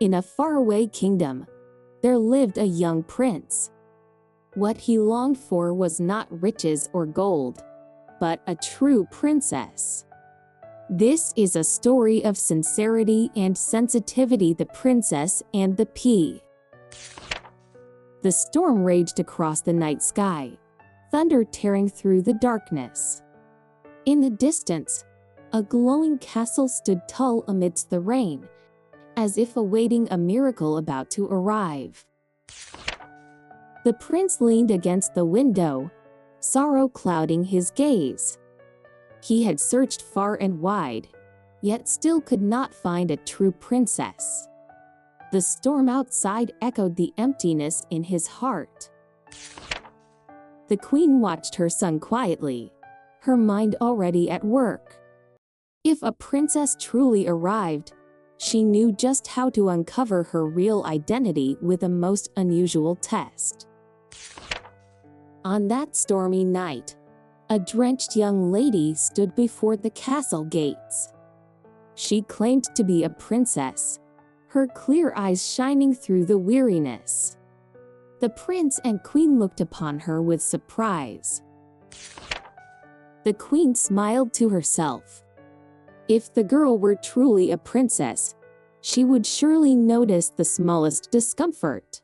In a faraway kingdom, there lived a young prince. What he longed for was not riches or gold, but a true princess. This is a story of sincerity and sensitivity. The Princess and the Pea. The storm raged across the night sky, thunder tearing through the darkness. In the distance, a glowing castle stood tall amidst the rain, as if awaiting a miracle about to arrive. The prince leaned against the window, sorrow clouding his gaze. He had searched far and wide, yet still could not find a true princess. The storm outside echoed the emptiness in his heart. The queen watched her son quietly, her mind already at work. If a princess truly arrived, she knew just how to uncover her real identity with a most unusual test. On that stormy night, a drenched young lady stood before the castle gates. She claimed to be a princess, her clear eyes shining through the weariness. The prince and queen looked upon her with surprise. The queen smiled to herself. If the girl were truly a princess, she would surely notice the smallest discomfort.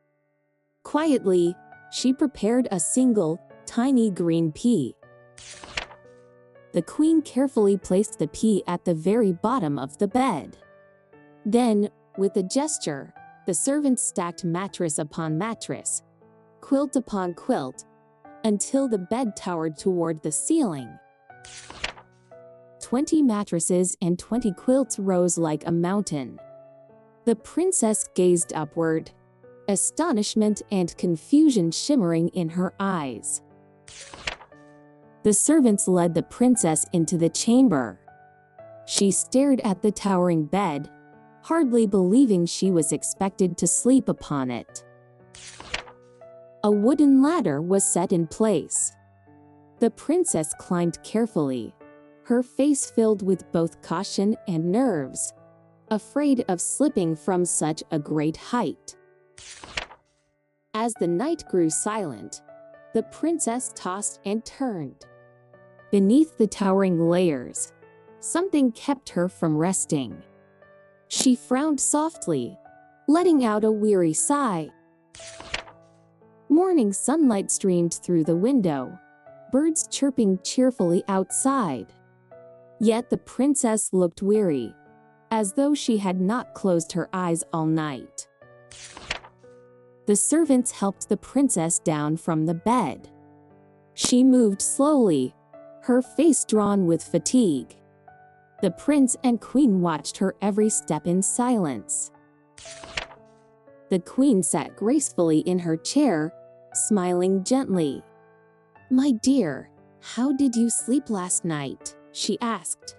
Quietly, she prepared a single, tiny green pea. The queen carefully placed the pea at the very bottom of the bed. Then, with a gesture, the servants stacked mattress upon mattress, quilt upon quilt, until the bed towered toward the ceiling. 20 mattresses and 20 quilts rose like a mountain. The princess gazed upward, astonishment and confusion shimmering in her eyes. The servants led the princess into the chamber. She stared at the towering bed, hardly believing she was expected to sleep upon it. A wooden ladder was set in place. The princess climbed carefully, her face filled with both caution and nerves, afraid of slipping from such a great height. As the night grew silent, the princess tossed and turned. Beneath the towering layers, something kept her from resting. She frowned softly, letting out a weary sigh. Morning sunlight streamed through the window, birds chirping cheerfully outside. Yet the princess looked weary, as though she had not closed her eyes all night. The servants helped the princess down from the bed. She moved slowly, her face drawn with fatigue. The prince and queen watched her every step in silence. The queen sat gracefully in her chair, smiling gently. "My dear, how did you sleep last night?" she asked.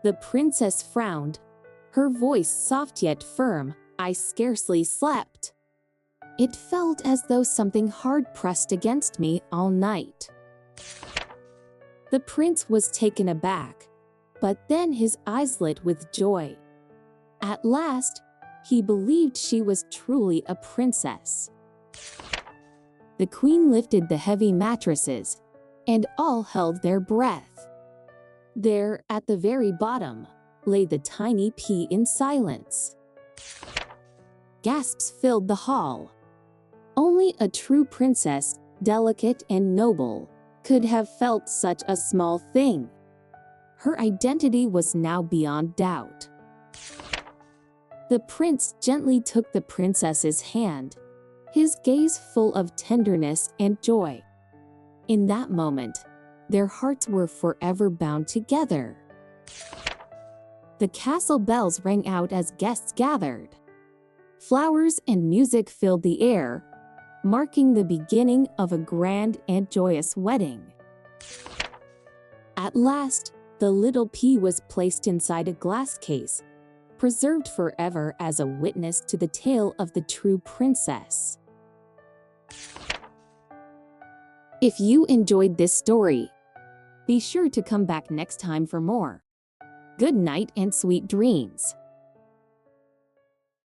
The princess frowned, her voice soft yet firm. "I scarcely slept. It felt as though something hard pressed against me all night." The prince was taken aback, but then his eyes lit with joy. At last, he believed she was truly a princess. The queen lifted the heavy mattresses, and all held their breath. There, at the very bottom, lay the tiny pea in silence. Gasps filled the hall. Only a true princess, delicate and noble, could have felt such a small thing. Her identity was now beyond doubt. The prince gently took the princess's hand, his gaze full of tenderness and joy. In that moment, their hearts were forever bound together. The castle bells rang out as guests gathered. Flowers and music filled the air, marking the beginning of a grand and joyous wedding. At last, the little pea was placed inside a glass case, preserved forever as a witness to the tale of the true princess. If you enjoyed this story, be sure to come back next time for more. Good night and sweet dreams.